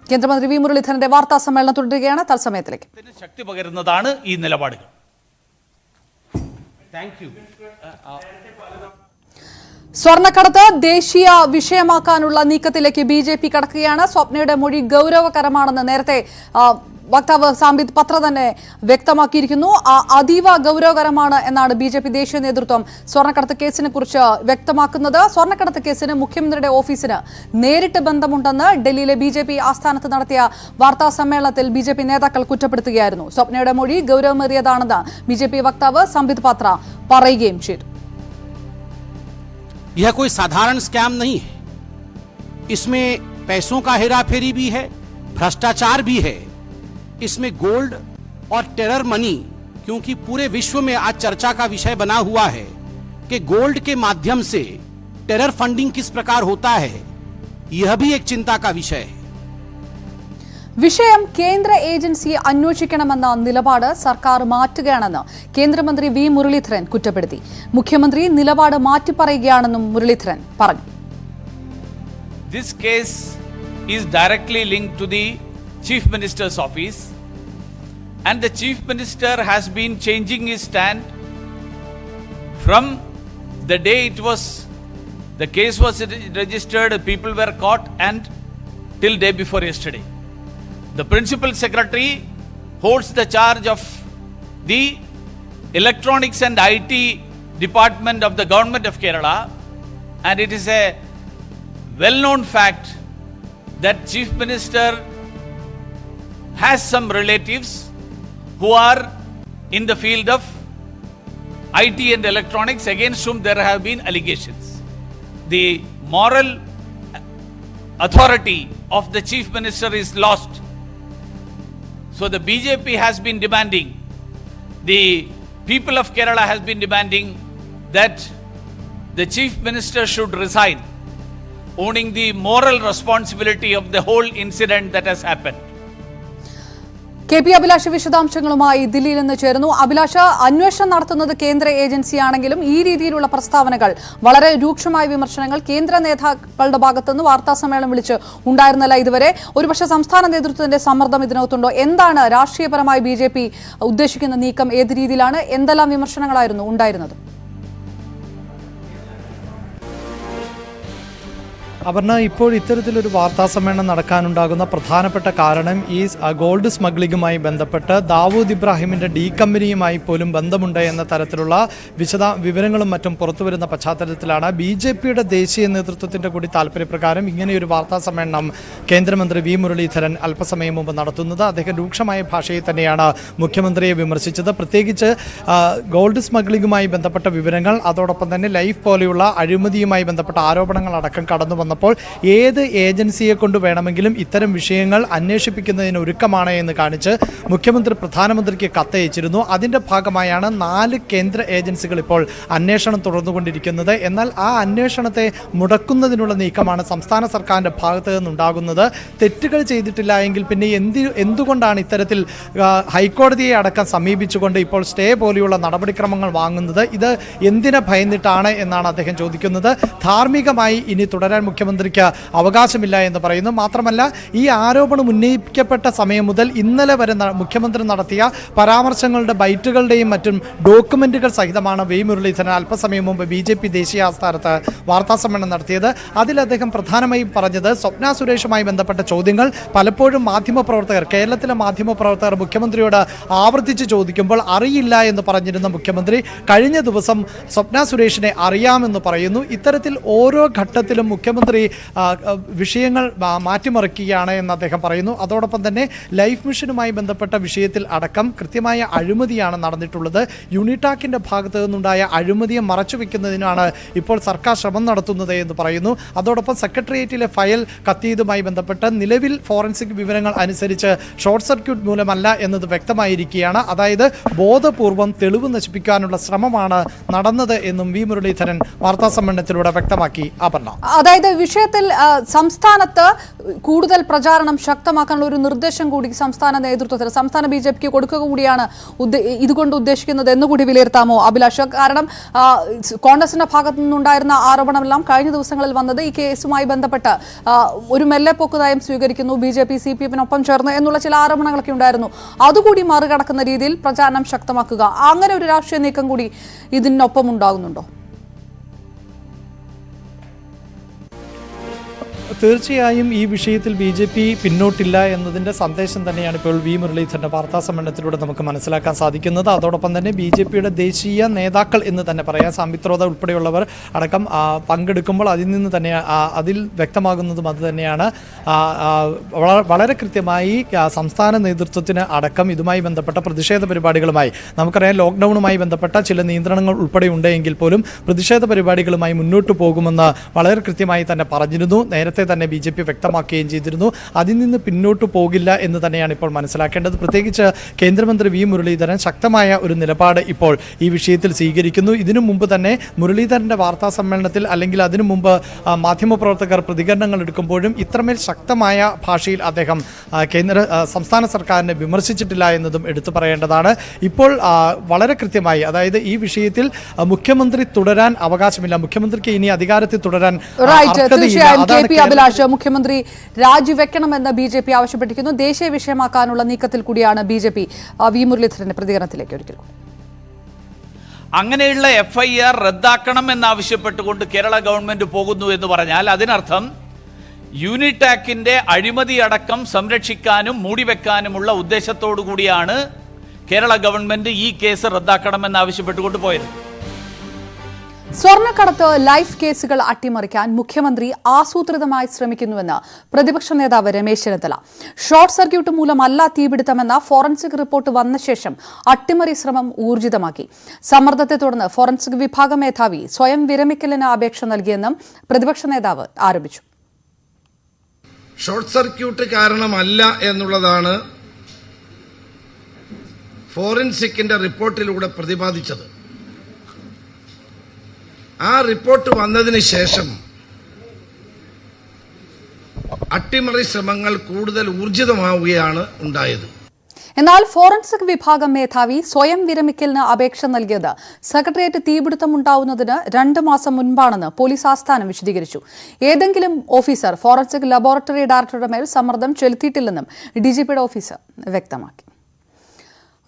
കേന്ദ്രമന്ത്രി വി മുരളീധരന്റെ വാർത്താ സമ്മേളനം തുടരുകയാണ്. തത്സമയത്തിലേക്ക് ശക്തി പകരുന്നതാണ് ഈ നിലപാടുകൾ. സ്വർണ്ണക്കടത്ത് ദേശീയ വിഷയമാക്കാനുള്ള നീക്കത്തിലേക്ക് ബി.ജെ.പി കടക്കുകയാണ്. സ്വപ്നയുടെ മൊഴി ഗൗരവകരമാണെന്ന് നേരത്തെ വക്താവ് സാംബിത് പത്ര തന്നെ വ്യക്തമാക്കിയിരിക്കുന്നു. അതീവ ഗൗരവകരമാണ് എന്നാണ് ബി.ജെ.പി ദേശീയ നേതൃത്വം സ്വർണ്ണക്കടത്ത് കേസിനെ കുറിച്ച് വ്യക്തമാക്കുന്നത്. സ്വർണ്ണക്കടത്ത് കേസിന് മുഖ്യമന്ത്രിയുടെ ഓഫീസിന് നേരിട്ട് ബന്ധമുണ്ടെന്ന് ഡൽഹിയിലെ ബി.ജെ.പി ആസ്ഥാനത്ത് നടത്തിയ വാർത്താ സമ്മേളനത്തിൽ ബി.ജെ.പി നേതാക്കൾ കുറ്റപ്പെടുത്തുകയായിരുന്നു. സ്വപ്നയുടെ മൊഴി ഗൗരവമേറിയതാണെന്ന് ബി.ജെ.പി വക്താവ് സാംബിത് പത്ര പറയുകയും ചെയ്തു. यह कोई साधारण स्कैम नहीं है, इसमें पैसों का हेराफेरी भी है, भ्रष्टाचार भी है, इसमें गोल्ड और टेरर मनी, क्योंकि पूरे विश्व में आज चर्चा का विषय बना हुआ है कि गोल्ड के माध्यम से टेरर फंडिंग किस प्रकार होता है, यह भी एक चिंता का विषय है. വിഷയം കേന്ദ്ര ഏജൻസിയെ അന്വേഷിക്കണമെന്ന നിലപാട് സർക്കാർ മാറ്റുകയാണെന്ന് കേന്ദ്രമന്ത്രി വി മുരളീധരൻ കുറ്റപ്പെടുത്തി. മുഖ്യമന്ത്രി നിലപാട് മാറ്റിപ്പറയുകയാണെന്നും മുരളീധരൻ പറഞ്ഞു. This case is directly linked to the Chief Minister's office, and the Chief Minister has been changing his stand from the day the case was registered, people were caught, and till day before yesterday. The Principal Secretary holds the charge of the Electronics and IT Department of the Government of Kerala, and it is a well-known fact that Chief Minister has some relatives who are in the field of IT and electronics against whom there have been allegations. The moral authority of the Chief Minister is lost. So the BJP has been demanding, the people of Kerala has been demanding that the Chief Minister should resign, owning the moral responsibility of the whole incident that has happened. K P Abhilash വിശദാംശങ്ങളുമായി ദില്ലിയിൽ നിന്ന് ചേരുന്നു. അഭിലാഷ്, അന്വേഷണം നടത്തുന്നത് കേന്ദ്ര ഏജൻസിയാണെങ്കിലും ഈ രീതിയിലുള്ള പ്രസ്താവനകൾ, വളരെ രൂക്ഷമായ വിമർശനങ്ങൾ കേന്ദ്ര നേതാക്കളുടെ ഭാഗത്തുനിന്ന് വാർത്താ സമ്മേളനം വിളിച്ച് ഉണ്ടായിരുന്നല്ല ഇതുവരെ. ഒരുപക്ഷെ സംസ്ഥാന നേതൃത്വത്തിന്റെ സമ്മർദ്ദം ഇതിനകത്തുണ്ടോ? എന്താണ് രാഷ്ട്രീയപരമായി ബി.ജെ.പി ഉദ്ദേശിക്കുന്ന നീക്കം? ഏത് രീതിയിലാണ്? എന്തെല്ലാം വിമർശനങ്ങളായിരുന്നു ഉണ്ടായിരുന്നത്? അപർണ, ഇപ്പോൾ ഇത്തരത്തിലൊരു വാർത്താ സമ്മേളനം നടക്കാനുണ്ടാകുന്ന പ്രധാനപ്പെട്ട കാരണം ഈ ഗോൾഡ് സ്മഗ്ലിങ്ങുമായി ബന്ധപ്പെട്ട് ദാവൂദ് ഇബ്രാഹിമിൻ്റെ ഡി കമ്പനിയുമായി പോലും ബന്ധമുണ്ട് എന്ന തരത്തിലുള്ള വിവരങ്ങളും മറ്റും പുറത്തുവരുന്ന പശ്ചാത്തലത്തിലാണ് ബി.ജെ.പിയുടെ ദേശീയ നേതൃത്വത്തിൻ്റെ കൂടി താല്പര്യപ്രകാരം ഇങ്ങനെയൊരു വാർത്താ സമ്മേളനം കേന്ദ്രമന്ത്രി വി മുരളീധരൻ അല്പസമയം മുമ്പ് നടത്തുന്നത്. അദ്ദേഹം രൂക്ഷമായ ഭാഷയിൽ തന്നെയാണ് മുഖ്യമന്ത്രിയെ വിമർശിച്ചത്. പ്രത്യേകിച്ച് ഗോൾഡ് സ്മഗ്ലിങ്ങുമായി ബന്ധപ്പെട്ട വിവരങ്ങൾ, അതോടൊപ്പം തന്നെ ലൈഫ് പോലെയുള്ള അഴിമതിയുമായി ബന്ധപ്പെട്ട ആരോപണങ്ങൾ അടക്കം കടന്നു വന്നപ്പോൾ ഏത് ഏജൻസിയെ കൊണ്ട് വേണമെങ്കിലും ഇത്തരം വിഷയങ്ങൾ അന്വേഷിപ്പിക്കുന്നതിന് ഒരുക്കമാണ് എന്ന് കാണിച്ച് മുഖ്യമന്ത്രി പ്രധാനമന്ത്രിക്ക് കത്തയച്ചിരുന്നു. അതിൻ്റെ ഭാഗമായാണ് 4 കേന്ദ്ര ഏജൻസികൾ ഇപ്പോൾ അന്വേഷണം തുടർന്നുകൊണ്ടിരിക്കുന്നത്. എന്നാൽ ആ അന്വേഷണത്തെ മുടക്കുന്നതിനുള്ള നീക്കമാണ് സംസ്ഥാന സർക്കാരിൻ്റെ ഭാഗത്ത് നിന്നുണ്ടാകുന്നത്. തെറ്റുകൾ ചെയ്തിട്ടില്ല എങ്കിൽ പിന്നെ എന്തുകൊണ്ടാണ് ഇത്തരത്തിൽ ഹൈക്കോടതിയെ അടക്കം സമീപിച്ചുകൊണ്ട് ഇപ്പോൾ സ്റ്റേ പോലെയുള്ള നടപടിക്രമങ്ങൾ വാങ്ങുന്നത്? ഇത് എന്തിനെ ഭയന്നിട്ടാണ് എന്നാണ് അദ്ദേഹം ചോദിക്കുന്നത്. ധാർമ്മികമായി ഇനി തുടരാൻ മുഖ്യമന്ത്രിക്ക് അവകാശമില്ല എന്ന് പറയുന്നു. മാത്രമല്ല, ഈ ആരോപണം ഉന്നയിക്കപ്പെട്ട സമയം മുതൽ ഇന്നലെ വരെ മുഖ്യമന്ത്രി നടത്തിയ പരാമർശങ്ങളുടെ ബൈറ്റുകളുടെയും മറ്റും ഡോക്യുമെന്റുകൾ സഹിതമാണ് വി മുരളീധരൻ അല്പസമയം മുമ്പ് ബി.ജെ.പി ദേശീയ ആസ്ഥാനത്ത് വാർത്താ സമ്മേളനം നടത്തിയത്. അതിൽ അദ്ദേഹം പ്രധാനമായും പറഞ്ഞത് സ്വപ്ന സുരേഷുമായി ബന്ധപ്പെട്ട ചോദ്യങ്ങൾ പലപ്പോഴും മാധ്യമപ്രവർത്തകർ, കേരളത്തിലെ മാധ്യമപ്രവർത്തകർ മുഖ്യമന്ത്രിയോട് ആവർത്തിച്ച് ചോദിക്കുമ്പോൾ അറിയില്ല എന്ന് പറഞ്ഞിരുന്ന മുഖ്യമന്ത്രി കഴിഞ്ഞ ദിവസം സ്വപ്ന സുരേഷിനെ അറിയാമെന്ന് പറയുന്നു. ഇത്തരത്തിൽ ഓരോ ഘട്ടത്തിലും മുഖ്യമന്ത്രി വിഷയങ്ങൾ മാറ്റിമറിക്കുകയാണ് എന്ന് അദ്ദേഹം പറയുന്നു. അതോടൊപ്പം തന്നെ ലൈഫ് മിഷനുമായി ബന്ധപ്പെട്ട വിഷയത്തിൽ അടക്കം കൃത്യമായ അഴിമതിയാണ് നടന്നിട്ടുള്ളത്. യൂണിടാക്കിൻ്റെ ഭാഗത്തു നിന്നുണ്ടായ അഴിമതിയെ മറച്ചുവെക്കുന്നതിനാണ് ഇപ്പോൾ സർക്കാർ ശ്രമം നടത്തുന്നത് എന്ന് പറയുന്നു. അതോടൊപ്പം സെക്രട്ടേറിയറ്റിലെ ഫയൽ കത്തിയതുമായി ബന്ധപ്പെട്ട് നിലവിൽ ഫോറൻസിക് വിവരങ്ങൾ അനുസരിച്ച് ഷോർട്ട് സർക്യൂട്ട് മൂലമല്ല എന്നത് വ്യക്തമായിരിക്കുകയാണ്. അതായത് ബോധപൂർവം തെളിവ് നശിപ്പിക്കാനുള്ള ശ്രമമാണ് നടന്നത് എന്നും വി മുരളീധരൻ വാർത്താ സമ്മേളനത്തിലൂടെ വ്യക്തമാക്കി. അപർണ, അതായത് വിഷയത്തിൽ സംസ്ഥാനത്ത് കൂടുതൽ പ്രചാരണം ശക്തമാക്കാനുള്ള ഒരു നിർദ്ദേശം കൂടി സംസ്ഥാന നേതൃത്വത്തിൽ സംസ്ഥാന BJPക്ക് കൊടുക്കുക കൂടിയാണ് ഇതുകൊണ്ട് ഉദ്ദേശിക്കുന്നത് എന്നുകൂടി വിലയിരുത്താമോ അഭിലാഷ്? കാരണം കോൺഗ്രസിന്റെ ഭാഗത്തു നിന്നുണ്ടായിരുന്ന ആരോപണമെല്ലാം കഴിഞ്ഞ ദിവസങ്ങളിൽ വന്നത് ഈ കേസുമായി ബന്ധപ്പെട്ട് ഒരു മെല്ലെപ്പോക്ക് നയം സ്വീകരിക്കുന്നു BJP CPM-നൊപ്പം ചേർന്ന് എന്നുള്ള ചില ആരോപണങ്ങളൊക്കെ ഉണ്ടായിരുന്നു. അതുകൂടി മറികടക്കുന്ന രീതിയിൽ പ്രചാരണം ശക്തമാക്കുക, അങ്ങനെ ഒരു രാഷ്ട്രീയ നീക്കം കൂടി ഇതിനൊപ്പം ഉണ്ടാകുന്നുണ്ടോ? തീർച്ചയായും ഈ വിഷയത്തിൽ BJP പിന്നോട്ടില്ല എന്നതിൻ്റെ സന്ദേശം തന്നെയാണ് ഇപ്പോൾ വി മുരളീധരൻ്റെ വാർത്താ സമ്മേളനത്തിലൂടെ നമുക്ക് മനസ്സിലാക്കാൻ സാധിക്കുന്നത്. അതോടൊപ്പം തന്നെ BJPയുടെ ദേശീയ നേതാക്കൾ എന്ന് തന്നെ പറയാം, സാംബിത് റോയ് ഉൾപ്പെടെയുള്ളവർ അടക്കം പങ്കെടുക്കുമ്പോൾ അതിൽ നിന്ന് തന്നെ അതിൽ വ്യക്തമാകുന്നതും അത് തന്നെയാണ്. വളരെ കൃത്യമായി സംസ്ഥാന നേതൃത്വത്തിന് അടക്കം ഇതുമായി ബന്ധപ്പെട്ട പ്രതിഷേധ പരിപാടികളുമായി, നമുക്കറിയാം ലോക്ക്ഡൗണുമായി ബന്ധപ്പെട്ട ചില നിയന്ത്രണങ്ങൾ ഉൾപ്പെടെ ഉണ്ടെങ്കിൽ പോലും പ്രതിഷേധ പരിപാടികളുമായി മുന്നോട്ട് പോകുമെന്ന് വളരെ കൃത്യമായി തന്നെ പറഞ്ഞിരുന്നു. നേരത്തെ തന്നെ BJP വ്യക്തമാക്കുകയും ചെയ്തിരുന്നു. അതിൽ നിന്ന് പിന്നോട്ട് പോകില്ല എന്ന് തന്നെയാണ് ഇപ്പോൾ മനസ്സിലാക്കേണ്ടത്. പ്രത്യേകിച്ച് കേന്ദ്രമന്ത്രി വി മുരളീധരൻ ശക്തമായ ഒരു നിലപാട് ഇപ്പോൾ ഈ വിഷയത്തിൽ സ്വീകരിക്കുന്നു. ഇതിനു മുമ്പ് തന്നെ മുരളീധരൻ്റെ വാർത്താ സമ്മേളനത്തിൽ അല്ലെങ്കിൽ അതിനു മുമ്പ് മാധ്യമപ്രവർത്തകർ പ്രതികരണങ്ങൾ എടുക്കുമ്പോഴും ഇത്രമേൽ ശക്തമായ ഭാഷയിൽ അദ്ദേഹം സംസ്ഥാന സർക്കാരിനെ വിമർശിച്ചിട്ടില്ല എന്നതും എടുത്തു പറയേണ്ടതാണ്. ഇപ്പോൾ വളരെ കൃത്യമായി, അതായത് ഈ വിഷയത്തിൽ മുഖ്യമന്ത്രി തുടരാൻ അവകാശമില്ല, മുഖ്യമന്ത്രിക്ക് ഇനി അധികാരത്തിൽ തുടരാൻ അഭിലാഷ്, മുഖ്യമന്ത്രി രാജിവെക്കണമെന്ന് BJP ആവശ്യപ്പെട്ടിരിക്കുന്നു. ദേശീയ വിഷയമാക്കാനുള്ള നീക്കത്തിൽ കൂടിയാണ് BJP. വി മുരളീധരന്റെ പ്രതികരണത്തിലേക്ക് ഒരിക്കൽ. അങ്ങനെയുള്ള FIR റദ്ദാക്കണം എന്നാവശ്യപ്പെട്ടുകൊണ്ട് കേരള ഗവൺമെന്റ് പോകുന്നു എന്ന് പറഞ്ഞാൽ അതിനർത്ഥം യൂണിടാക്കിന്റെ അഴിമതി അടക്കം സംരക്ഷിക്കാനും മൂടിവെക്കാനുമുള്ള ഉദ്ദേശത്തോടു കൂടിയാണ് കേരള ഗവൺമെന്റ് ഈ കേസ് റദ്ദാക്കണമെന്ന് ആവശ്യപ്പെട്ടുകൊണ്ട് പോയത്. സ്വർണ്ണക്കടത്ത് ലൈഫ് കേസുകൾ അട്ടിമറിക്കാൻ മുഖ്യമന്ത്രി ആസൂത്രിതമായി ശ്രമിക്കുന്നുവെന്ന് പ്രതിപക്ഷ നേതാവ് രമേശ് ചെന്നിത്തല. ഷോർട്ട് സർക്യൂട്ട് മൂലമല്ല തീപിടുത്തമെന്ന ഫോറൻസിക് റിപ്പോർട്ട് വന്ന ശേഷം അട്ടിമറി ശ്രമം ഊർജിതമാക്കി. സമ്മർദ്ദത്തെ തുടർന്ന് ഫോറൻസിക് വിഭാഗം മേധാവി സ്വയം വിരമിക്കലിന് അപേക്ഷ നൽകിയെന്നും പ്രതിപക്ഷ നേതാവ് ആരോപിച്ചു. ഷോർട്ട് സർക്യൂട്ട് കാരണമല്ല എന്നുള്ളതാണ് ഫോറൻസിക്കിന്റെ റിപ്പോർട്ടിലൂടെ പ്രതിപാദിച്ചത്. ആ റിപ്പോർട്ട് വന്നതിന് ശേഷം അട്ടിമറി ശ്രമങ്ങൾ കൂടുതൽ ഊർജിതമാവുകയാണ് ഉണ്ടായത്. എന്നാൽ ഫോറൻസിക് വിഭാഗം മേധാവി സ്വയം വിരമിക്കലിന് അപേക്ഷ നൽകിയത് സെക്രട്ടേറിയറ്റ് തീപിടുത്തമുണ്ടാവുന്നതിന് 2 മാസം മുൻപാണെന്ന് പോലീസ് ആസ്ഥാനം വിശദീകരിച്ചു. ഏതെങ്കിലും ഓഫീസർ ഫോറൻസിക് ലബോറട്ടറി ഡയറക്ടറുടെ മേൽ സമ്മർദ്ദം ചെലുത്തിയിട്ടില്ലെന്നും DGPയുടെ ഓഫീസർ വ്യക്തമാക്കി.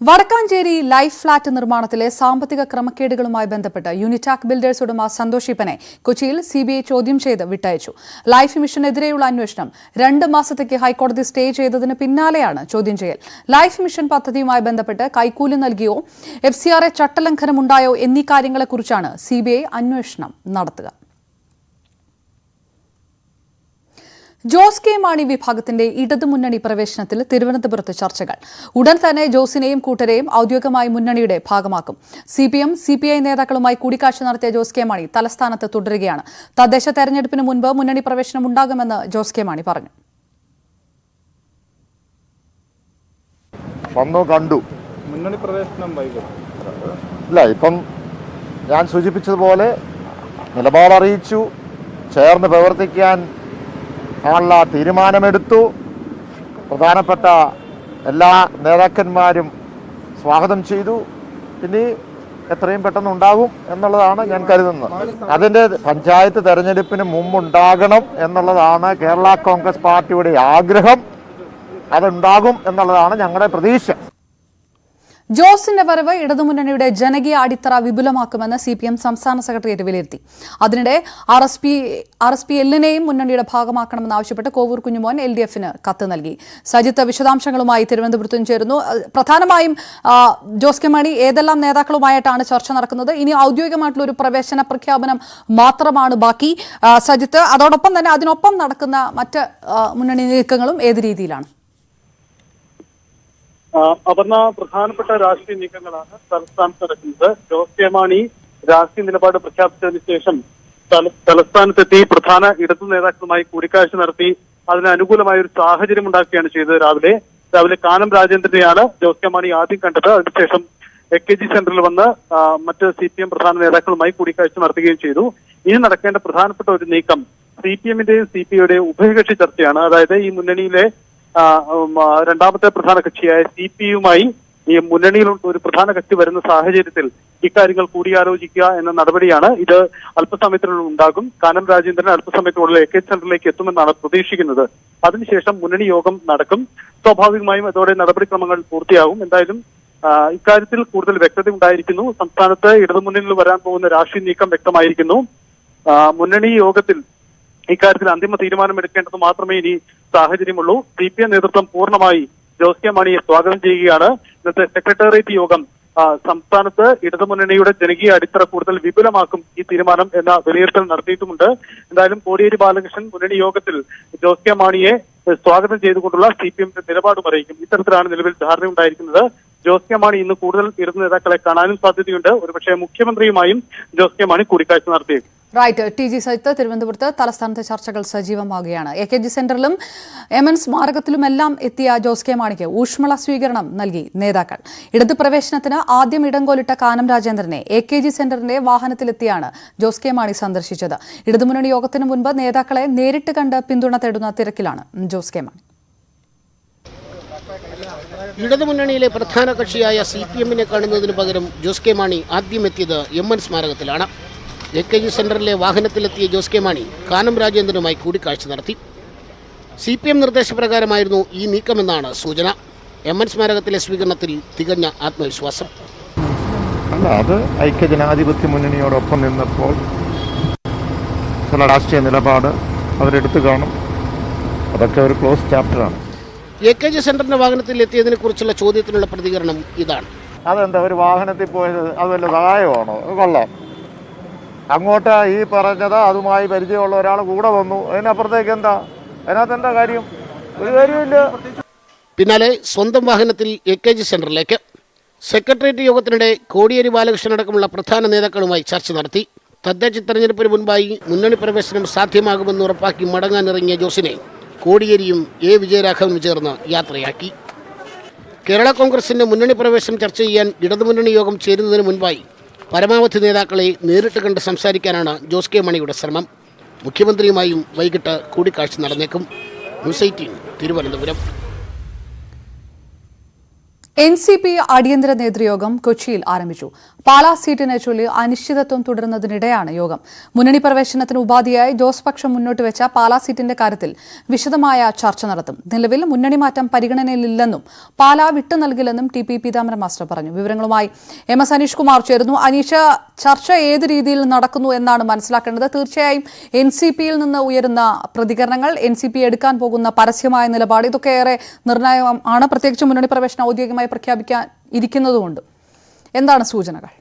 വടക്കാഞ്ചേരി ലൈഫ് ഫ്ളാറ്റ് നിർമ്മാണത്തിലെ സാമ്പത്തിക ക്രമക്കേടുകളുമായി ബന്ധപ്പെട്ട് യൂണിടാക് ബിൽഡേഴ്സ് ഉടമ സന്തോഷ് ഈപ്പനെ കൊച്ചിയിൽ CBI ചോദ്യം ചെയ്ത് വിട്ടയച്ചു. ലൈഫ് മിഷനെതിരെയുള്ള അന്വേഷണം 2 മാസത്തേക്ക് ഹൈക്കോടതി സ്റ്റേ ചെയ്തതിന് പിന്നാലെയാണ് ചോദ്യം ചെയ്യൽ. ലൈഫ് മിഷൻ പദ്ധതിയുമായി ബന്ധപ്പെട്ട് കൈക്കൂലി നൽകിയോ FCRA ചട്ടലംഘനമുണ്ടായോ എന്നീ കാര്യങ്ങളെക്കുറിച്ചാണ് CBI അന്വേഷണം നടത്തുക. ജോസ് കെ മാണി വിഭാഗത്തിന്റെ ഇടതുമുന്നണി പ്രവേശനത്തിൽ തിരുവനന്തപുരത്ത് ചർച്ചകൾ. ഉടൻ തന്നെ ജോസിനെയും കൂട്ടരെയും ഔദ്യോഗികമായി മുന്നണിയുടെ ഭാഗമാക്കും. CPM CPI നേതാക്കളുമായി കൂടിക്കാഴ്ച നടത്തിയ ജോസ് കെ മാണി തലസ്ഥാനത്ത് തുടരുകയാണ്. തദ്ദേശ തെരഞ്ഞെടുപ്പിന് മുൻപ് മുന്നണി പ്രവേശനം ഉണ്ടാകുമെന്ന് ജോസ് കെ മാണി പറഞ്ഞു. കണ്ടു മുന്നണി പ്രവേശനം ഇല്ല. ഇപ്പം ഞാൻ സൂചിപ്പിച്ചതുപോലെ നിലപാട് അറിയിച്ചു, ചേർന്ന് പ്രവർത്തിക്കാൻ ഉള്ള തീരുമാനമെടുത്തു. പ്രധാനപ്പെട്ട എല്ലാ നേതാക്കന്മാരും സ്വാഗതം ചെയ്തു. ഇനി എത്രയും പെട്ടെന്ന് ഉണ്ടാകും എന്നുള്ളതാണ് ഞാൻ കരുതുന്നത്. അതിൻ്റെ പഞ്ചായത്ത് തെരഞ്ഞെടുപ്പിന് മുമ്പുണ്ടാകണം എന്നുള്ളതാണ് കേരള കോൺഗ്രസ് പാർട്ടിയുടെ ആഗ്രഹം. അതുണ്ടാകും എന്നുള്ളതാണ് ഞങ്ങളുടെ പ്രതീക്ഷ. ജോസിന്റെ വരവ് ഇടതുമുന്നണിയുടെ ജനകീയ അടിത്തറ വിപുലമാക്കുമെന്ന് CPM സംസ്ഥാന സെക്രട്ടേറിയറ്റ് വിലയിരുത്തി. അതിനിടെ RSP എല്ലിനെയും മുന്നണിയുടെ ഭാഗമാക്കണമെന്നാവശ്യപ്പെട്ട് കോവൂർ കുഞ്ഞുമോൻ LDF-ന് കത്ത് നൽകി. സജിത്ത് വിശദാംശങ്ങളുമായി തിരുവനന്തപുരത്തും ചേരുന്നു. പ്രധാനമായും ജോസ് കെ മാണി ഏതെല്ലാം നേതാക്കളുമായിട്ടാണ് ചർച്ച നടക്കുന്നത്? ഇനി ഔദ്യോഗികമായിട്ടുള്ള ഒരു പ്രവേശന പ്രഖ്യാപനം മാത്രമാണ് ബാക്കി. സജിത്ത്, അതോടൊപ്പം തന്നെ അതിനൊപ്പം നടക്കുന്ന മറ്റ് മുന്നണി നീക്കങ്ങളും ഏത് രീതിയിലാണ്? അപർണ, പ്രധാനപ്പെട്ട രാഷ്ട്രീയ നീക്കങ്ങളാണ് തലസ്ഥാനത്ത് നടക്കുന്നത്. ജോസ് കെ മാണി രാഷ്ട്രീയ നിലപാട് പ്രഖ്യാപിച്ചതിന് ശേഷം തലസ്ഥാനത്തെത്തി പ്രധാന ഇടതു നേതാക്കളുമായി കൂടിക്കാഴ്ച നടത്തി അതിന് അനുകൂലമായ ഒരു സാഹചര്യം ഉണ്ടാക്കുകയാണ് ചെയ്തത്. രാവിലെ കാനം രാജേന്ദ്രനെയാണ് ജോസ് കെ മാണി ആദ്യം കണ്ടത്. അതിനുശേഷം AKG സെന്ററിൽ വന്ന് മറ്റ് CPM പ്രധാന നേതാക്കളുമായി കൂടിക്കാഴ്ച നടത്തുകയും ചെയ്തു. ഇനി നടക്കേണ്ട പ്രധാനപ്പെട്ട ഒരു നീക്കം CPM-ന്റെയും CPI-യുടെയും ഉഭയകക്ഷി ചർച്ചയാണ്. അതായത് ഈ മുന്നണിയിലെ രണ്ടാമത്തെ പ്രധാന കക്ഷിയായ CPI-യുമായി ഈ മുന്നണിയിൽ ഒരു പ്രധാന കക്ഷി വരുന്ന സാഹചര്യത്തിൽ ഇക്കാര്യങ്ങൾ കൂടിയാലോചിക്കുക എന്ന നടപടിയാണ്. ഇത് അല്പസമയത്തിനുള്ളിൽ ഉണ്ടാകും. കാനം രാജേന്ദ്രൻ അല്പസമയത്തിനുള്ളിൽ AK സെന്ററിലേക്ക് എത്തുമെന്നാണ് പ്രതീക്ഷിക്കുന്നത്. അതിനുശേഷം മുന്നണി യോഗം നടക്കും. സ്വാഭാവികമായും അതോടെ നടപടിക്രമങ്ങൾ പൂർത്തിയാകും. എന്തായാലും ഇക്കാര്യത്തിൽ കൂടുതൽ വ്യക്തത ഉണ്ടായിരിക്കുന്നു. സംസ്ഥാനത്ത് ഇടതുമുന്നണിയിൽ വരാൻ പോകുന്ന രാഷ്ട്രീയ നീക്കം വ്യക്തമായിരിക്കുന്നു. മുന്നണി യോഗത്തിൽ ഇക്കാര്യത്തിൽ അന്തിമ തീരുമാനമെടുക്കേണ്ടത് മാത്രമേ ഇനി സാഹചര്യമുള്ളൂ. CPM നേതൃത്വം പൂർണ്ണമായി ജോസ് കെ മാണിയെ സ്വാഗതം ചെയ്യുകയാണ്. ഇന്നത്തെ സെക്രട്ടേറിയറ്റ് യോഗം സംസ്ഥാനത്ത് ഇടതുമുന്നണിയുടെ ജനകീയ അടിത്തറ കൂടുതൽ വിപുലമാക്കും ഈ തീരുമാനം എന്ന വിലയിരുത്തൽ നടത്തിയിട്ടുമുണ്ട്. എന്തായാലും കോടിയേരി ബാലകൃഷ്ണൻ മുന്നണി യോഗത്തിൽ ജോസ് കെ മാണിയെ സ്വാഗതം ചെയ്തുകൊണ്ടുള്ള CPM-ന്റെ നിലപാടും അറിയിക്കും. ഇത്തരത്തിലാണ് നിലവിൽ ധാരണയുണ്ടായിരിക്കുന്നത്. ജോസ് കെ മാണി ഇന്ന് കൂടുതൽ ഇടതു നേതാക്കളെ കാണാനും സാധ്യതയുണ്ട്. ഒരുപക്ഷെ മുഖ്യമന്ത്രിയുമായും ജോസ് കെ മാണി കൂടിക്കാഴ്ച നടത്തിയേക്കും. റൈറ്റ്. TG സജിത്ത്, തിരുവനന്തപുരത്ത് തലസ്ഥാനത്തെ ചർച്ചകൾ സജീവമാകുകയാണ്. AKG സെന്ററിലും MN സ്മാരകത്തിലുമെല്ലാം എത്തിയ ജോസ് കെ മാണിക്ക് ഊഷ്മള സ്വീകരണം നൽകി നേതാക്കൾ. ഇടത് പ്രവേശനത്തിന് ആദ്യം ഇടംകോലിട്ട കാനം രാജേന്ദ്രനെ AKG സെന്ററിന്റെ വാഹനത്തിലെത്തിയാണ് ജോസ് കെ മാണി സന്ദർശിച്ചത്. ഇടതുമുന്നണി യോഗത്തിന് മുൻപ് നേതാക്കളെ നേരിട്ട് കണ്ട് പിന്തുണ തേടുന്ന തിരക്കിലാണ് ജോസ് കെ മാണി. ഇടതുമുന്നണിയിലെ പ്രധാന കക്ഷിയായ CPM-നെ കാണുന്നതിന് പകരം ജോസ് കെ മാണി ആദ്യം എത്തിയത് MN സ്മാരകത്തിലാണ്. AKG സെന്ററിലെ വാഹനത്തിലെത്തിയ ജോസ് കെ മാണി കാനം രാജേന്ദ്രനുമായി കൂടിക്കാഴ്ച നടത്തി. CPM നിർദ്ദേശപ്രകാരമായിരുന്നു ഈ നീക്കമെന്നാണ് സൂചന. MN സ്മാരകത്തിലെ സ്വീകരണത്തിൽ തികഞ്ഞ ആത്മവിശ്വാസം. അല്ല, അത് ഐക്യജനാധിപത്യ മുന്നണിയോടൊപ്പം നിന്നപ്പോൾ ചില രാഷ്ട്രീയ നിലപാട് അവരെടുത്തു കാണും. അതൊക്കെ ഒരു ക്ലോസ് ചാപ്റ്ററാണ്. AKG സെന്ററിന്റെ വാഹനത്തിൽ എത്തിയതിനെ കുറിച്ചുള്ള ചോദ്യത്തിനുള്ള പ്രതികരണം ഇതാണ്. അതെന്താ ഒരു വാഹനത്തിൽ പോയത്? അത് വല്ല സഹായമാണോ? കൊള്ളാം. അങ്ങോട്ട് ഈ പറഞ്ഞത് അതുമായി പരിചയമുള്ള ഒരാൾ കൂടെ വന്നു. അതിനപ്പുറത്തേക്ക് അതിനകത്ത് എന്താ കാര്യം? ഒരു കാര്യമില്ല. പിന്നാലെ സ്വന്തം വാഹനത്തിൽ AKG സെന്ററിലേക്ക്. സെക്രട്ടേറിയറ്റ് യോഗത്തിനിടെ കോടിയേരി ബാലകൃഷ്ണൻ അടക്കമുള്ള പ്രധാന നേതാക്കളുമായി ചർച്ച നടത്തി. തദ്ദേശ തെരഞ്ഞെടുപ്പിന് മുൻപായി മുന്നണി പ്രവേശനം സാധ്യമാകുമെന്ന് ഉറപ്പാക്കി മടങ്ങാനിറങ്ങിയ ജോസിനെ കോടിയേരിയും A വിജയരാഘവനും ചേർന്ന് യാത്രയാക്കി. കേരള കോൺഗ്രസിന്റെ മുന്നണി പ്രവേശനം ചർച്ച ചെയ്യാൻ ഇടതുമുന്നണി യോഗം ചേരുന്നതിന് മുൻപായി പരമാവധി നേതാക്കളെ നേരിട്ട് കണ്ട് സംസാരിക്കാനാണ് ജോസ് കെ മാണിയുടെ ശ്രമം. മുഖ്യമന്ത്രിയുമായും വൈകിട്ട് കൂടിക്കാഴ്ച നടന്നേക്കും. ന്യൂസ് 18 തിരുവനന്തപുരം. NCP അടിയന്തര നേതൃയോഗം കൊച്ചിയിൽ ആരംഭിച്ചു. പാലാ സീറ്റിനെ ചൊല്ലി അനിശ്ചിതത്വം തുടരുന്നതിനിടെയാണ് യോഗം. മുന്നണി പ്രവേശനത്തിന് ഉപാധിയായി ജോസ് പക്ഷം മുന്നോട്ട് വെച്ച പാലാ സീറ്റിന്റെ കാര്യത്തിൽ വിശദമായ ചർച്ച നടത്തും. നിലവിൽ മുന്നണി മാറ്റം പരിഗണനയിലില്ലെന്നും പാലാ വിട്ടു നൽകില്ലെന്നും TP പീതാംബരൻ മാസ്റ്റർ പറഞ്ഞു. വിവരങ്ങളുമായി MS അനീഷ് കുമാർ ചേരുന്നു. അനീഷ്, ചർച്ച ഏത് രീതിയിൽ നടക്കുന്നു എന്നാണ് മനസ്സിലാക്കേണ്ടത്? തീർച്ചയായും NCPയിൽ നിന്ന് ഉയരുന്ന പ്രതികരണങ്ങൾ, NCP എടുക്കാൻ പോകുന്ന പരസ്യമായ നിലപാട്, ഇതൊക്കെ ഏറെ നിർണായകമാണ്. പ്രത്യേകിച്ച് മുന്നണി പ്രവേശനം ഔദ്യോഗികമായി പ്രഖ്യാപിക്കാൻ ഇരിക്കുന്നതുകൊണ്ട് എന്താണ് സൂചനകൾ?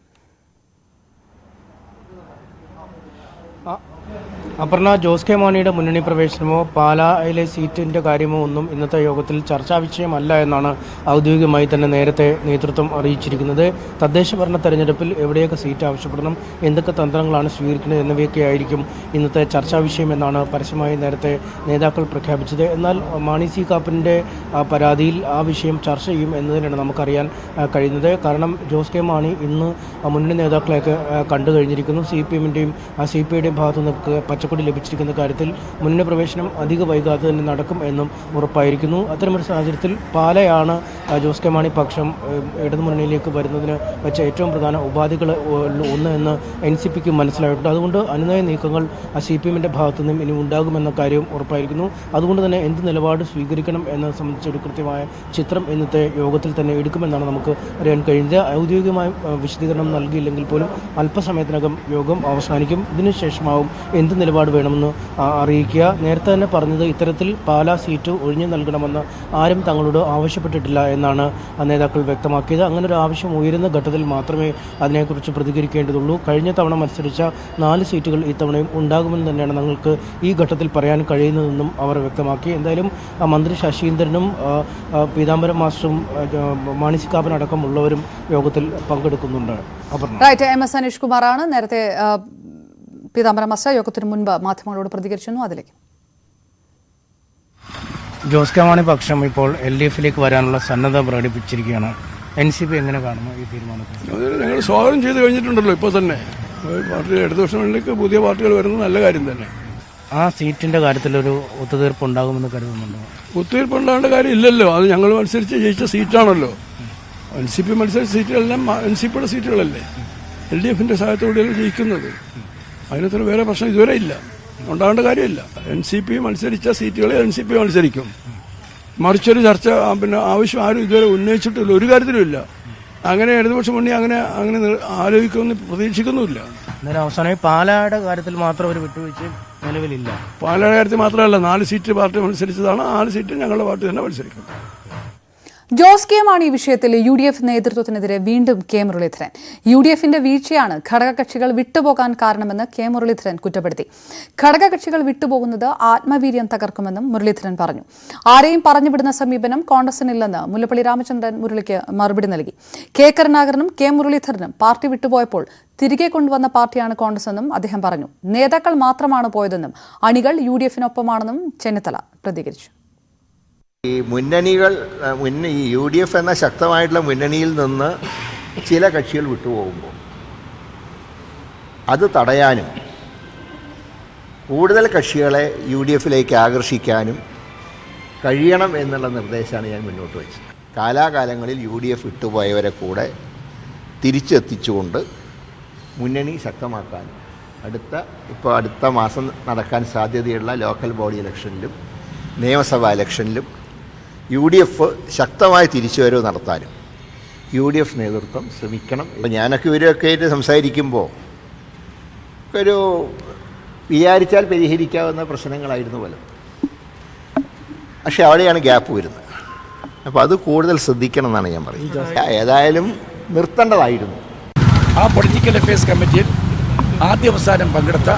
അപർണ, ജോസ് കെ മാണിയുടെ മുന്നണി പ്രവേശനമോ പാലായിലെ സീറ്റിൻ്റെ കാര്യമോ ഒന്നും ഇന്നത്തെ യോഗത്തിൽ ചർച്ചാ വിഷയമല്ല എന്നാണ് ഔദ്യോഗികമായി തന്നെ നേരത്തെ നേതൃത്വം അറിയിച്ചിരിക്കുന്നത്. തദ്ദേശ ഭരണ തെരഞ്ഞെടുപ്പിൽ എവിടെയൊക്കെ സീറ്റ് ആവശ്യപ്പെടണം, എന്തൊക്കെ തന്ത്രങ്ങളാണ് സ്വീകരിക്കുന്നത് എന്നിവയൊക്കെ ആയിരിക്കും ഇന്നത്തെ ചർച്ചാ വിഷയമെന്നാണ് പരസ്യമായി നേരത്തെ നേതാക്കൾ പ്രഖ്യാപിച്ചത്. എന്നാൽ മാണി സി കാപ്പൻ്റെ പരാതിയിൽ ആ വിഷയം ചർച്ച ചെയ്യും എന്നതിനാണ് നമുക്കറിയാൻ കഴിയുന്നത്. കാരണം ജോസ് കെ മാണി ഇന്ന് മുന്നണി നേതാക്കളെയൊക്കെ കണ്ടു കഴിഞ്ഞിരിക്കുന്നു. CPM-ൻ്റെയും CPI-യുടെയും ഭാഗത്തു നിന്ന് പച്ചക്കൊടി ലഭിച്ചിരിക്കുന്ന കാര്യത്തിൽ മുന്നണി പ്രവേശനം അധിക വൈകാതെ തന്നെ നടക്കും എന്നും ഉറപ്പായിരിക്കുന്നു. അത്തരമൊരു സാഹചര്യത്തിൽ പാലയാണ് ജോസ് കെ മാണി പക്ഷം ഇടതുമുന്നണിയിലേക്ക് വരുന്നതിന് വെച്ച ഏറ്റവും പ്രധാന ഉപാധികൾ ഒന്ന് എന്ന് NCPക്ക് മനസ്സിലായിട്ടുണ്ട്. അതുകൊണ്ട് അനുനയ നീക്കങ്ങൾ CPM-ൻ്റെ ഭാഗത്തു നിന്നും ഇനി ഉണ്ടാകുമെന്ന കാര്യവും ഉറപ്പായിരിക്കുന്നു. അതുകൊണ്ട് തന്നെ എന്ത് നിലപാട് സ്വീകരിക്കണം എന്നത് സംബന്ധിച്ചൊരു കൃത്യമായ ചിത്രം ഇന്നത്തെ യോഗത്തിൽ തന്നെ എടുക്കുമെന്നാണ് നമുക്ക് അറിയാൻ കഴിയുന്നത്. ഔദ്യോഗികമായ വിശദീകരണം നൽകിയില്ലെങ്കിൽ പോലും അല്പസമയത്തിനകം യോഗം അവസാനിക്കും. ഇതിനുശേഷമാവും എന്ത് നിലപാട് വേണമെന്ന് അറിയിക്കുക. നേരത്തെ തന്നെ പറഞ്ഞത് ഇത്തരത്തിൽ പാലാ സീറ്റ് ഒഴിഞ്ഞു നൽകണമെന്ന് ആരും തങ്ങളോട് ആവശ്യപ്പെട്ടിട്ടില്ല എന്നാണ് നേതാക്കൾ വ്യക്തമാക്കിയത്. അങ്ങനെ ഒരു ആവശ്യം ഉയരുന്ന ഘട്ടത്തിൽ മാത്രമേ അതിനെക്കുറിച്ച് പ്രതികരിക്കേണ്ടതുള്ളൂ. കഴിഞ്ഞ തവണ മത്സരിച്ച 4 സീറ്റുകൾ ഇത്തവണയും ഉണ്ടാകുമെന്ന് തന്നെയാണ് ഞങ്ങൾക്ക് ഈ ഘട്ടത്തിൽ പറയാൻ കഴിയുന്നതെന്നും അവർ വ്യക്തമാക്കി. എന്തായാലും മന്ത്രി ശശീന്ദ്രനും പീതാംബരൻ മാസ്റ്ററും മാണി സി കാപ്പൻ അടക്കമുള്ളവരും യോഗത്തിൽ പങ്കെടുക്കുന്നുണ്ട്. MS അനീഷ് കുമാറാണ് നേരത്തെ പീതാംബരൻ മാസ്റ്റർ യോഗത്തിന് മുൻപ് മാധ്യമങ്ങളോട് പ്രതികരിച്ചിരുന്നു. അതിലേക്ക് ജോസ് കെ മാണി പക്ഷം ഇപ്പോൾ LDFിലേക്ക് വരാനുള്ള സന്നദ്ധ പ്രകടിപ്പിച്ചിരിക്കുകയാണ്. NCP എങ്ങനെ കാണുന്നു ഈ തീരുമാനത്തെ? ഞങ്ങൾ സ്വാഗതം ചെയ്ത് കഴിഞ്ഞിട്ടുണ്ടല്ലോ. ഇപ്പോൾ തന്നെ പാർട്ടി ഇടതുപക്ഷങ്ങളിലേക്ക് പുതിയ പാർട്ടികൾ വരുന്നത് നല്ല കാര്യം തന്നെ. ആ സീറ്റിന്റെ കാര്യത്തിലൊരു ഒത്തുതീർപ്പുണ്ടാകുമെന്ന് കരുതുന്നുണ്ടോ? ഒത്തുതീർപ്പുണ്ടാകേണ്ട കാര്യമില്ലല്ലോ. അത് ഞങ്ങൾ മത്സരിച്ച് ജയിച്ച സീറ്റാണല്ലോ. NCP മത്സരിച്ച സീറ്റുകളെല്ലാം NCPയുടെ സീറ്റുകളല്ലേ. LDFന്റെ സഹായത്തോടെയാണ് ജയിക്കുന്നത്. അതിനത്ര വേറെ പ്രശ്നം ഇതുവരെ ഇല്ല, ഉണ്ടാകേണ്ട കാര്യമില്ല. NCP മത്സരിച്ച സീറ്റുകളെ NCP മത്സരിക്കും. മറിച്ചൊരു ചർച്ച ആവശ്യം ആരും ഇതുവരെ ഉന്നയിച്ചിട്ടില്ല, ഒരു കാര്യത്തിലും ഇല്ല. അങ്ങനെ ഇടതുപക്ഷ മുന്നണി അങ്ങനെ ആലോചിക്കുമെന്ന് പ്രതീക്ഷിക്കുന്നുമില്ല. അന്നേരം അവസാനമായി പാലായുടെ കാര്യത്തിൽ മാത്രം ഒരു വിട്ടുവീഴ്ച നിലവിലില്ല. പാലായുടെ കാര്യത്തിൽ മാത്രമല്ല, 4 സീറ്റ് പാർട്ടി മത്സരിച്ചതാണ്. 4 സീറ്റ് ഞങ്ങളുടെ പാർട്ടി തന്നെ മത്സരിക്കും. ജോസ് കെ മാണി വിഷയത്തിൽ UDF നേതൃത്വത്തിനെതിരെ വീണ്ടും കെ മുരളീധരൻ. UDFന്റെ വീഴ്ചയാണ് ഘടകകക്ഷികൾ വിട്ടുപോകാൻ കാരണമെന്ന് കെ മുരളീധരൻ കുറ്റപ്പെടുത്തി. ഘടകകക്ഷികൾ വിട്ടുപോകുന്നത് ആത്മവീര്യം തകർക്കുമെന്നും മുരളീധരൻ പറഞ്ഞു. ആരെയും പറഞ്ഞുവിടുന്ന സമീപനം കോൺഗ്രസിനില്ലെന്ന് മുല്ലപ്പള്ളി രാമചന്ദ്രൻ മുരളിക്ക് മറുപടി നൽകി. കെ കരുണാകരനും കെ മുരളീധരനും പാർട്ടി വിട്ടുപോയപ്പോൾ തിരികെ കൊണ്ടുവന്ന പാർട്ടിയാണ് കോൺഗ്രസ് എന്നും അദ്ദേഹം പറഞ്ഞു. നേതാക്കൾ മാത്രമാണ് പോയതെന്നും അണികൾ UDFനൊപ്പമാണെന്നും ചെന്നിത്തല പ്രതികരിച്ചു. ഈ മുന്നണികൾ UDF എന്ന ശക്തമായിട്ടുള്ള മുന്നണിയിൽ നിന്ന് ചില കക്ഷികൾ വിട്ടുപോകുമ്പോൾ അത് തടയാനും കൂടുതൽ കക്ഷികളെ UDFിലേക്ക് ആകർഷിക്കാനും കഴിയണം എന്നുള്ള നിർദ്ദേശമാണ് ഞാൻ മുന്നോട്ട് വെച്ചത്. കാലാകാലങ്ങളിൽ UDF വിട്ടുപോയവരെ കൂടെ തിരിച്ചെത്തിച്ചുകൊണ്ട് മുന്നണി ശക്തമാക്കാനും അടുത്ത മാസം നടക്കാൻ സാധ്യതയുള്ള ലോക്കൽ ബോഡി ഇലക്ഷനിലും നിയമസഭാ ഇലക്ഷനിലും UDF ശക്തമായ തിരിച്ചുവരവ് നടത്താനും UDF നേതൃത്വം ശ്രമിക്കണം. ഞാനൊക്കെ ഇവരൊക്കെ ആയിട്ട് സംസാരിക്കുമ്പോൾ ഒരു വിചാരിച്ചാൽ പരിഹരിക്കാവുന്ന പ്രശ്നങ്ങളായിരുന്നു പലതും. പക്ഷെ അവിടെയാണ് ഗ്യാപ്പ് വരുന്നത്. അപ്പോൾ അത് കൂടുതൽ ശ്രദ്ധിക്കണം എന്നാണ് ഞാൻ പറയുന്നത്. ഏതായാലും നിർത്തേണ്ടതായിരുന്നു. ആ പൊളിറ്റിക്കൽ അഫയേഴ്സ് കമ്മിറ്റിയിൽ ആദ്യാവസാനം പങ്കെടുത്ത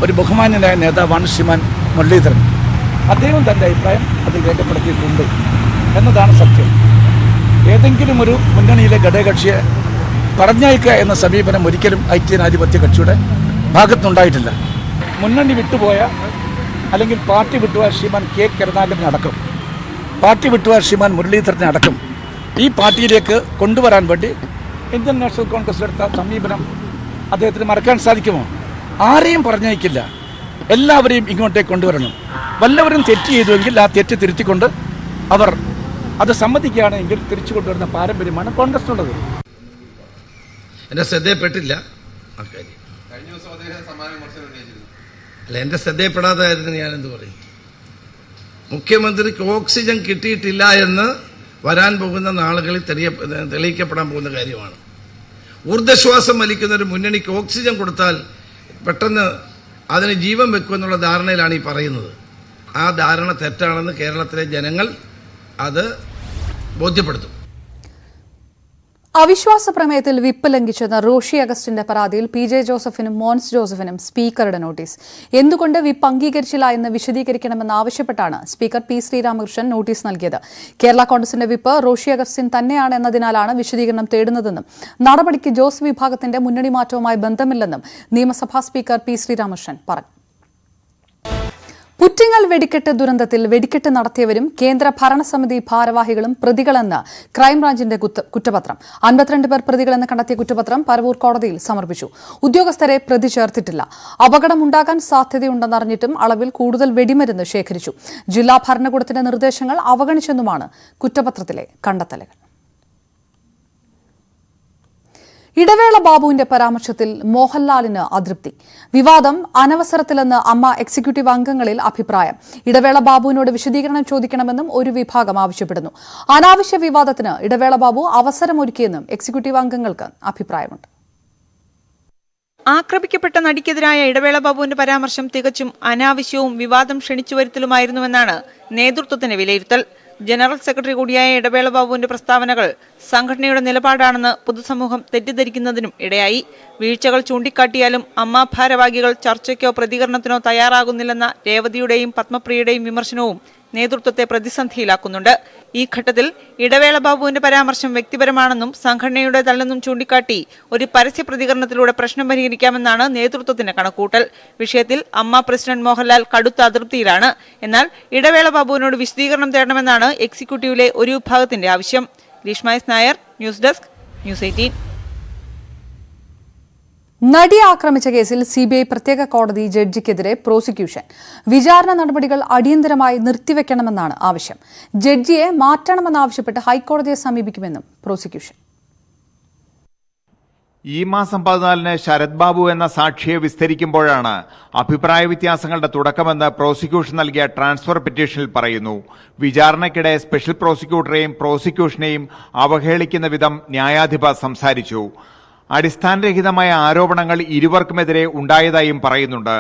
ഒരു ബഹുമാന്യനായ നേതാവാണ് ശ്രീമാൻ മുരളീധരൻ. അദ്ദേഹം തൻ്റെ അഭിപ്രായം അതിൽ രേഖപ്പെടുത്തിയിട്ടുണ്ട് എന്നതാണ് സത്യം. ഏതെങ്കിലും ഒരു മുന്നണിയിലെ ഘടകകക്ഷിയെ പറഞ്ഞയക്കുക എന്ന സമീപനം ഒരിക്കലും ഐക്യജനാധിപത്യ കക്ഷിയുടെ ഭാഗത്തുനിന്നുണ്ടായിട്ടില്ല. മുന്നണി വിട്ടുപോയ അല്ലെങ്കിൽ പാർട്ടി വിട്ടുപോയ ശ്രീമാൻ കെ കരുണാകരനടക്കം പാർട്ടി വിട്ടുപോയ ശ്രീമാൻ മുരളീധരനടക്കം ഈ പാർട്ടിയിലേക്ക് കൊണ്ടുവരാൻ വേണ്ടി ഇന്ത്യൻ നാഷണൽ കോൺഗ്രസിലെടുത്ത സമീപനം അദ്ദേഹത്തിന് മറക്കാൻ സാധിക്കുമോ? ആരെയും പറഞ്ഞയക്കില്ല, എല്ലാവരെയും ഇങ്ങോട്ടേക്ക് കൊണ്ടുവരണം. വല്ലവരും തെറ്റ് ചെയ്തുവെങ്കിൽ ആ തെറ്റ് തിരുത്തിക്കൊണ്ട് അവർ അത് സമ്മതിക്കുകയാണെങ്കിൽ തിരിച്ചു കൊണ്ടുവരുന്ന പാരമ്പര്യമാണ് കോൺഗ്രസിനുള്ളത്. എൻ്റെ ശ്രദ്ധയിൽപ്പെട്ടില്ല ആ കാര്യം. അല്ല, എൻ്റെ ശ്രദ്ധയിൽപ്പെടാതായിരുന്നു ഞാനെന്ത് പറയും. മുഖ്യമന്ത്രിക്ക് ഓക്സിജൻ കിട്ടിയിട്ടില്ല എന്ന് വരാൻ പോകുന്ന നാളുകളിൽ തെളിയിക്കപ്പെടാൻ പോകുന്ന കാര്യമാണ്. ഊർജ്ജശ്വാസം വലിക്കുന്ന ഒരു മുന്നണിക്ക് ഓക്സിജൻ കൊടുത്താൽ പെട്ടെന്ന് അതിന് ജീവൻ വെക്കുമെന്നുള്ള ധാരണയിലാണ് ഈ പറയുന്നത്. ആ ധാരണ തെറ്റാണെന്ന് കേരളത്തിലെ ജനങ്ങൾ അത് ബോധ്യപ്പെടുത്തും. അവിശ്വാസ പ്രമേയത്തിൽ വിപ്പ് ലംഘിച്ചെന്ന റോഷി അഗസ്റ്റിന്റെ പരാതിയിൽ PJ ജോസഫിനും മോൻസ് ജോസഫിനും സ്പീക്കറുടെ നോട്ടീസ്. എന്തുകൊണ്ട് വിപ്പ് അംഗീകരിച്ചില്ല എന്ന് വിശദീകരിക്കണമെന്നാവശ്യപ്പെട്ടാണ് സ്പീക്കർ P. ശ്രീരാമകൃഷ്ണൻ നോട്ടീസ് നൽകിയത്. കേരള കോൺഗ്രസിന്റെ വിപ്പ് റോഷി അഗസ്റ്റിൻ തന്നെയാണ് എന്നതിനാലാണ് വിശദീകരണം തേടുന്നതെന്നും നടപടിക്ക് ജോസ് വിഭാഗത്തിന്റെ മുന്നണി മാറ്റവുമായി ബന്ധമില്ലെന്നും നിയമസഭാ സ്പീക്കർ P. ശ്രീരാമകൃഷ്ണൻ പറഞ്ഞു. പുറ്റിങ്ങൽ വെടിക്കെട്ട് ദുരന്തത്തിൽ വെടിക്കെട്ട് നടത്തിയവരും കേന്ദ്ര ഭരണസമിതി ഭാരവാഹികളും പ്രതികളെന്ന് ക്രൈംബ്രാഞ്ചിന്റെ കുറ്റപത്രം. 52 പേർ പ്രതികളെന്ന് കണ്ടെത്തിയ കുറ്റപത്രം പരവൂർ കോടതിയിൽ സമർപ്പിച്ചു. ഉദ്യോഗസ്ഥരെ പ്രതി ചേർത്തിട്ടില്ല. അപകടമുണ്ടാകാൻ സാധ്യതയുണ്ടെന്നറിഞ്ഞിട്ടും അളവിൽ കൂടുതൽ വെടിമരുന്ന് ശേഖരിച്ചു. ജില്ലാ ഭരണകൂടത്തിന്റെ നിർദ്ദേശങ്ങൾ അവഗണിച്ചെന്നുമാണ് കുറ്റപത്രത്തിലെ കണ്ടെത്തലുകൾ. ഇടവേള ബാബുവിന്റെ പരാമർശത്തിൽ മോഹൻലാലിന് അതൃപ്തി. വിവാദം അനവസരത്തിലെന്ന് അമ്മ എക്സിക്യൂട്ടീവ് അംഗങ്ങളിൽ അഭിപ്രായം. ഇടവേള ബാബുവിനോട് വിശദീകരണം ചോദിക്കണമെന്നും ഒരു വിഭാഗം ആവശ്യപ്പെടുന്നു. അനാവശ്യ വിവാദത്തിന് ഇടവേള ബാബു അവസരമൊരുക്കിയെന്നും എക്സിക്യൂട്ടീവ് അംഗങ്ങൾക്ക് അഭിപ്രായമുണ്ട്. ആക്രമിക്കപ്പെട്ട നടിക്കെതിരായ ഇടവേള ബാബുവിന്റെ പരാമർശം തികച്ചും അനാവശ്യവും വിവാദം ക്ഷണിച്ചു വരുത്തലുമായിരുന്നുവെന്നാണ് നേതൃത്വത്തിന്റെ വിലയിരുത്തൽ. ജനറൽ സെക്രട്ടറി കൂടിയായ ഇടവേള ബാബുവിന്റെ പ്രസ്താവനകൾ സംഘടനയുടെ നിലപാടാണെന്ന് പൊതുസമൂഹം തെറ്റിദ്ധരിക്കുന്നതിനും ഇടയായി. വീഴ്ചകൾ ചൂണ്ടിക്കാട്ടിയാലും അമ്മ ഭാരവാഹികൾ ചർച്ചയ്ക്കോ പ്രതികരണത്തിനോ തയ്യാറാകുന്നില്ലെന്ന രേവതിയുടെയും പത്മപ്രിയയുടെയും വിമർശനവും നേതൃത്വത്തെ പ്രതിസന്ധിയിലാക്കുന്നുണ്ട്. ഈ ഘട്ടത്തിൽ ഇടവേള ബാബുവിന്റെ പരാമർശം വ്യക്തിപരമാണെന്നും സംഘടനയുടേതല്ലെന്നും ചൂണ്ടിക്കാട്ടി ഒരു പരസ്യ പ്രതികരണത്തിലൂടെ പ്രശ്നം പരിഹരിക്കാമെന്നാണ് നേതൃത്വത്തിന്റെ കണക്കൂട്ടൽ. വിഷയത്തിൽ അമ്മ പ്രസിഡന്റ് മോഹൻലാൽ കടുത്ത അതൃപ്തിയിലാണ്. എന്നാൽ ഇടവേള ബാബുവിനോട് വിശദീകരണം തേടണമെന്നാണ് എക്സിക്യൂട്ടീവിലെ ഒരു വിഭാഗത്തിന്റെ ആവശ്യം. Greeshma S Nair, news desk, news 18. നടിയെ ആക്രമിച്ച കേസിൽ സിബിഐ പ്രത്യേക കോടതി ജഡ്ജിക്കെതിരെ പ്രോസിക്യൂഷൻ. വിചാരണ നടപടികൾ അടിയന്തരമായി നിർത്തിവെക്കണമെന്നാണ് ആവശ്യം. ജഡ്ജിയെ മാറ്റണമെന്നാവശ്യപ്പെട്ട് ഹൈക്കോടതിയെ സമീപിക്കുമെന്നും പ്രോസിക്യൂഷൻ. ഈ മാസം 14-ന് ശരത് ബാബു എന്ന സാക്ഷിയെ വിസ്തരിക്കുമ്പോഴാണ് അഭിപ്രായ വ്യത്യാസങ്ങളുടെ തുടക്കമെന്ന് പ്രോസിക്യൂഷൻ നൽകിയ ട്രാൻസ്ഫർ പെറ്റീഷനിൽ പറയുന്നു. വിചാരണയ്ക്കിടെ സ്പെഷ്യൽ പ്രോസിക്യൂട്ടറെയും പ്രോസിക്യൂഷനെയും അവഹേളിക്കുന്ന വിധം ന്യായാധിപ സംസാരിച്ചു. അടിസ്ഥാനരഹിതമായ ആരോപണങ്ങൾ ഇരുവർക്കുമെതിരെ ഉണ്ടായതായും പറയുന്നുണ്ട്.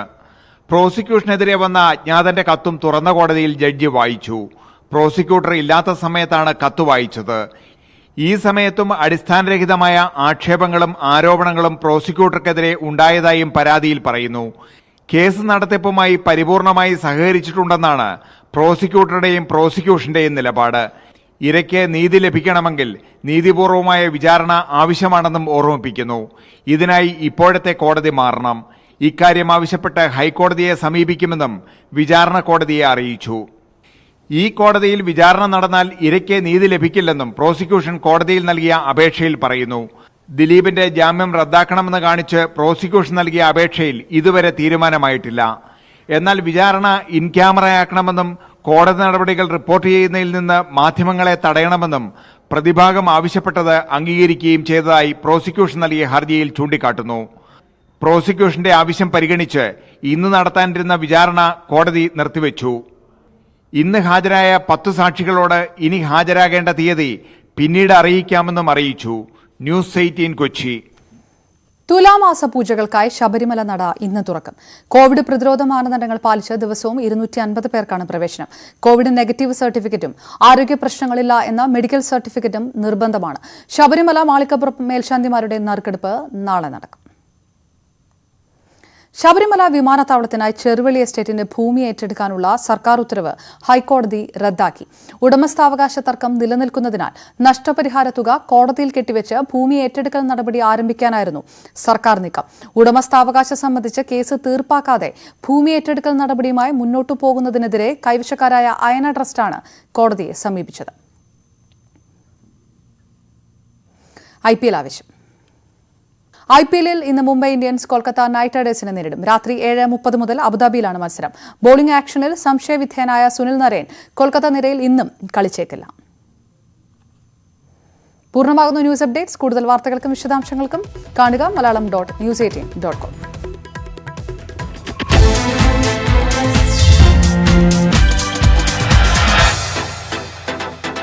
പ്രോസിക്യൂഷനെതിരെ വന്ന അജ്ഞാതന്റെ കത്തും തുറന്ന കോടതിയിൽ ജഡ്ജി വായിച്ചു. പ്രോസിക്യൂട്ടർ ഇല്ലാത്ത സമയത്താണ് കത്ത് വായിച്ചത്. ഈ സമയത്തും അടിസ്ഥാനരഹിതമായ ആക്ഷേപങ്ങളും ആരോപണങ്ങളും പ്രോസിക്യൂട്ടർക്കെതിരെ ഉണ്ടായതായും പരാതിയിൽ പറയുന്നു. കേസ് നടത്തിപ്പുമായി പരിപൂർണമായി സഹകരിച്ചിട്ടുണ്ടെന്നാണ് പ്രോസിക്യൂട്ടറുടെയും പ്രോസിക്യൂഷന്റെയും നിലപാട്. ഇരയ്ക്ക് നീതി ലഭിക്കണമെങ്കിൽ നീതിപൂർവമായ വിചാരണ ആവശ്യമാണെന്നും ഓർമ്മിപ്പിക്കുന്നു. ഇതിനായി ഇപ്പോഴത്തെ കോടതി മാറണം. ഇക്കാര്യം ആവശ്യപ്പെട്ട് ഹൈക്കോടതിയെ സമീപിക്കുമെന്നും വിചാരണ കോടതിയെ അറിയിച്ചു. ഈ കോടതിയിൽ വിചാരണ നടന്നാൽ ഇരയ്ക്ക് നീതി ലഭിക്കില്ലെന്നും പ്രോസിക്യൂഷൻ കോടതിയിൽ നൽകിയ അപേക്ഷയിൽ പറയുന്നു. ദിലീപിന്റെ ജാമ്യം റദ്ദാക്കണമെന്ന് കാണിച്ച് പ്രോസിക്യൂഷൻ നൽകിയ അപേക്ഷയിൽ ഇതുവരെ തീരുമാനമായിട്ടില്ല. എന്നാൽ വിചാരണ ഇൻ ക്യാമറയാക്കണമെന്നും കോടതി നടപടികൾ റിപ്പോർട്ട് ചെയ്യുന്നതിൽ നിന്ന് മാധ്യമങ്ങളെ തടയണമെന്നും പ്രതിഭാഗം ആവശ്യപ്പെട്ടത് അംഗീകരിക്കുകയും ചെയ്തതായി പ്രോസിക്യൂഷൻ നൽകിയ ഹർജിയിൽ ചൂണ്ടിക്കാട്ടുന്നു. പ്രോസിക്യൂഷന്റെ ആവശ്യം പരിഗണിച്ച് ഇന്ന് നടത്താനിരുന്ന വിചാരണ കോടതി നിർത്തിവെച്ചു. ഇന്ന് ഹാജരായ 10 സാക്ഷികളോട് ഇനി ഹാജരാകേണ്ട തീയതി പിന്നീട് അറിയിക്കാമെന്നും അറിയിച്ചു. ന്യൂസ് 18 കൊച്ചി. തുലാമാസ പൂജകൾക്കായി ശബരിമല നട ഇന്ന് തുറക്കും. കോവിഡ് പ്രതിരോധ മാനദണ്ഡങ്ങൾ പാലിച്ച് ദിവസവും 250 പേർക്കാണ് പ്രവേശനം. കോവിഡ് നെഗറ്റീവ് സർട്ടിഫിക്കറ്റും ആരോഗ്യ പ്രശ്നങ്ങളില്ല എന്ന മെഡിക്കൽ സർട്ടിഫിക്കറ്റും നിർബന്ധമാണ്. ശബരിമല മാളികപ്പുറം മേൽശാന്തിമാരുടെ നറുക്കെടുപ്പ് നാളെ നടക്കും. ശബരിമല വിമാനത്താവളത്തിനായി ചെറുവള്ളി എസ്റ്റേറ്റിന്റെ ഭൂമി ഏറ്റെടുക്കാനുള്ള സർക്കാർ ഉത്തരവ് ഹൈക്കോടതി റദ്ദാക്കി. ഉടമസ്ഥാവകാശ തർക്കം നിലനിൽക്കുന്നതിനാൽ നഷ്ടപരിഹാര തുക കോടതിയിൽ കെട്ടിവെച്ച് ഭൂമി ഏറ്റെടുക്കൽ നടപടി ആരംഭിക്കാനായിരുന്നു സർക്കാർ നീക്കം. ഉടമസ്ഥാവകാശം സംബന്ധിച്ച് കേസ് തീർപ്പാക്കാതെ ഭൂമി ഏറ്റെടുക്കൽ നടപടിയുമായി മുന്നോട്ടു പോകുന്നതിനെതിരെ കൈവശക്കാരായ അയന ട്രസ്റ്റാണ് കോടതിയെ സമീപിച്ചത്. IPL ആവേശം. IPL-ൽ ഇന്ന് മുംബൈ ഇന്ത്യൻസ് കൊൽക്കത്ത നൈറ്റ് റൈഡേഴ്സിനെ നേരിടും. രാത്രി 7:30 മുതൽ അബുദാബിയിലാണ് മത്സരം. ബോളിംഗ് ആക്ഷനിൽ സംശയവിധേയനായ സുനിൽ നരേൻ കൊൽക്കത്ത നിരയിൽ ഇന്നും കളിച്ചേക്കില്ല. പൂർണ്ണമാകുന്നു ന്യൂസ് അപ്ഡേറ്റ്സ്. കൂടുതൽ വാർത്തകൾക്കും വിശദാംശങ്ങൾക്കും കാണുക malayalam.news18.com.